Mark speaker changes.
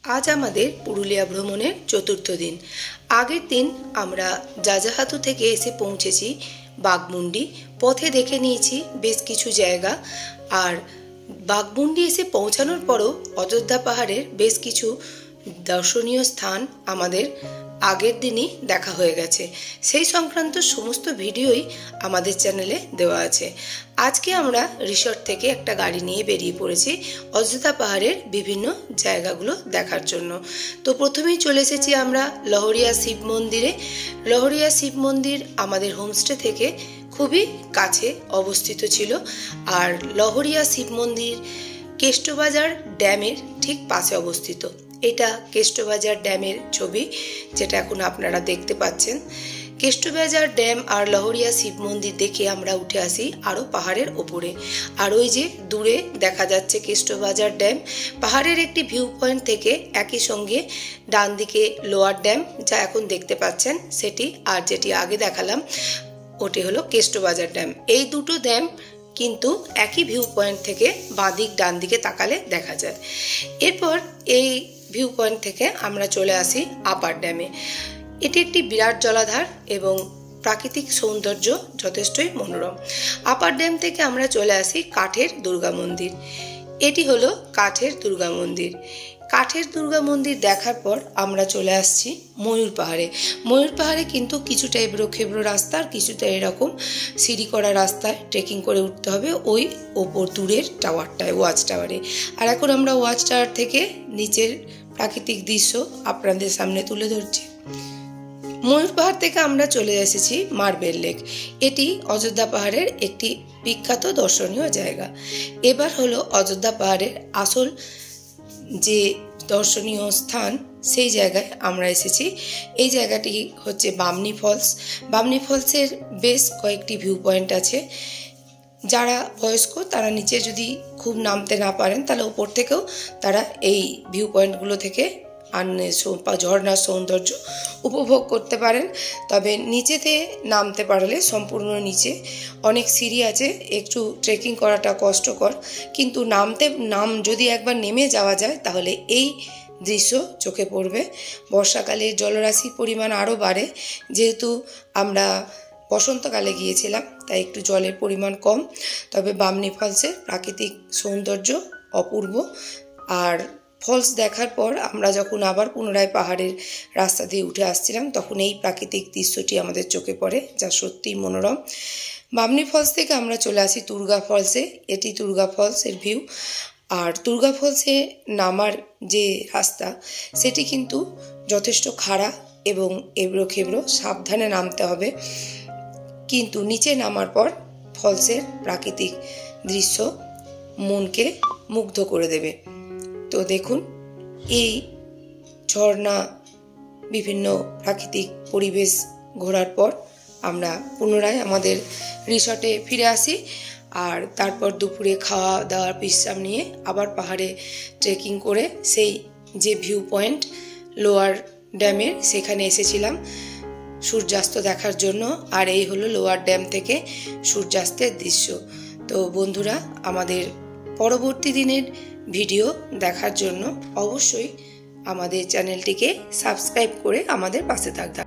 Speaker 1: আজ আমাদের পুরুলিয়া ভ্রমণের চতুর্থ দিন। আগের দিন আমরা যাযাহাতু থেকে এসে পৌঁছেছি বাঘমুন্ডি। পথে দেখে নিয়েছি বেশ কিছু জায়গা, আর বাঘমুন্ডি এসে পৌঁছানোর পরও অযোধ্যা পাহাড়ের বেশ কিছু দর্শনীয় স্থান আমাদের আগের দিনই দেখা হয়ে গেছে। সেই সংক্রান্ত সমস্ত ভিডিওই আমাদের চ্যানেলে দেওয়া আছে। আজকে আমরা রিসর্ট থেকে একটা গাড়ি নিয়ে বেরিয়ে পড়েছি অযোধ্যা পাহাড়ের বিভিন্ন জায়গাগুলো দেখার জন্য। তো প্রথমেই চলে এসেছি আমরা লহরিয়া শিব মন্দিরে। লহরিয়া শিব মন্দির আমাদের হোমস্টে থেকে খুবই কাছে অবস্থিত ছিল, আর লহরিয়া শিব মন্দির কেষ্টবাজার ড্যামের ঠিক পাশে অবস্থিত। এটা কেষ্টবাজার ড্যামের ছবি, যেটা এখন আপনারা দেখতে পাচ্ছেন। কেষ্টবাজার ড্যাম আর লহরিয়া শিব মন্দির দেখে আমরা উঠে আসি আরও পাহাড়ের ওপরে। আর ওই যে দূরে দেখা যাচ্ছে কেষ্টবাজার ড্যাম। পাহাড়ের একটি ভিউ পয়েন্ট থেকে একই সঙ্গে ডান দিকে লোয়ার ড্যাম, যা এখন দেখতে পাচ্ছেন সেটি, আর যেটি আগে দেখালাম ওটি হলো কেষ্টবাজার ড্যাম। এই দুটো ড্যাম কিন্তু একই ভিউ পয়েন্ট থেকে বাঁদিক ডান দিকে তাকালে দেখা যায়। এরপর এই ভিউ পয়েন্ট থেকে আমরা চলে আসি আপার ড্যামে। এটি একটি বিরাট জলাধার এবং প্রাকৃতিক সৌন্দর্য যথেষ্টই মনোরম। আপার ড্যাম থেকে আমরা চলে আসি কাঠের দুর্গা মন্দির। এটি হলো কাঠের দুর্গা মন্দির। কাঠের দুর্গা মন্দির দেখার পর আমরা চলে আসছি ময়ূর পাহাড়ে। ময়ূর পাহাড়ে কিন্তু কিছুটা এবড়ো খেবড়ো রাস্তা, আর কিছুটা এরকম সিঁড়ি করা রাস্তায় ট্রেকিং করে উঠতে হবে ওই ওপর দূরের টাওয়ারটায়, ওয়াচ টাওয়ারে। আর এখন আমরা ওয়াচ টাওয়ার থেকে নিচের প্রাকৃতিক দৃশ্য আপনাদের সামনে তুলে ধরছি। ময়ূর পাহাড় থেকে আমরা চলে এসেছি মার্বেল লেক। এটি অযোধ্যা পাহাড়ের একটি বিখ্যাত দর্শনীয় জায়গা। এবার হলো অযোধ্যা পাহাড়ের আসল যে দর্শনীয় স্থান, সেই জায়গায় আমরা এসেছি। এই জায়গাটি হচ্ছে বামনি ফলস। বামনি ফলসের বেশ কয়েকটি ভিউ পয়েন্ট আছে। যারা বয়স্ক তারা নিচে যদি খুব নামতে না পারেন, তাহলে উপর থেকেও তারা এই ভিউ পয়েন্টগুলো থেকে ঝর্ণার সৌন্দর্য উপভোগ করতে পারেন। তবে নিচেতে নামতে পারলে সম্পূর্ণ নিচে অনেক সিঁড়ি আছে, একটু ট্রেকিং করাটা কষ্টকর, কিন্তু যদি একবার নেমে যাওয়া যায় তাহলে এই দৃশ্য চোখে পড়বে। বর্ষাকালে জলরাশির পরিমাণ আরও বাড়ে, যেহেতু আমরা বসন্তকালে গিয়েছিলাম তাই একটু জলের পরিমাণ কম। তবে বামনি ফলসের প্রাকৃতিক সৌন্দর্য অপূর্ব। আর ফলস দেখার পর আমরা যখন আবার পুনরায় পাহাড়ের রাস্তা দিয়ে উঠে আসছিলাম, তখন এই প্রাকৃতিক দৃশ্যটি আমাদের চোখে পড়ে, যা সত্যিই মনোরম। বামনি ফলস থেকে আমরা চলে আসি তুর্গা ফলসে। এটি তুর্গা ফলসের ভিউ। আর তুর্গা ফলসে নামার যে রাস্তা, সেটি কিন্তু যথেষ্ট খাড়া এবং এবড়ো খেবড়ো, সাবধানে নামতে হবে। কিন্তু নিচে নামার পর ফলসের প্রাকৃতিক দৃশ্য মনকে মুগ্ধ করে দেবে। তো দেখুন, এই ঝর্ণা, বিভিন্ন প্রাকৃতিক পরিবেশ ঘোরার পর আমরা পুনরায় আমাদের রিসর্টে ফিরে আসি। আর তারপর দুপুরে খাওয়া দাওয়ার বিশ্রাম নিয়ে আবার পাহাড়ে ট্রেকিং করে সেই যে ভিউ পয়েন্ট লোয়ার ড্যামের, সেখানে এসেছিলাম সূর্যাস্ত দেখার জন্য। আর এই হলো লোয়ার ড্যাম থেকে সূর্যাস্তের দৃশ্য। তো বন্ধুরা, আমাদের পরবর্তী দিনের ভিডিও দেখার জন্য অবশ্যই আমাদের চ্যানেলটিকে সাবস্ক্রাইব করে আমাদের পাশে থাকবেন।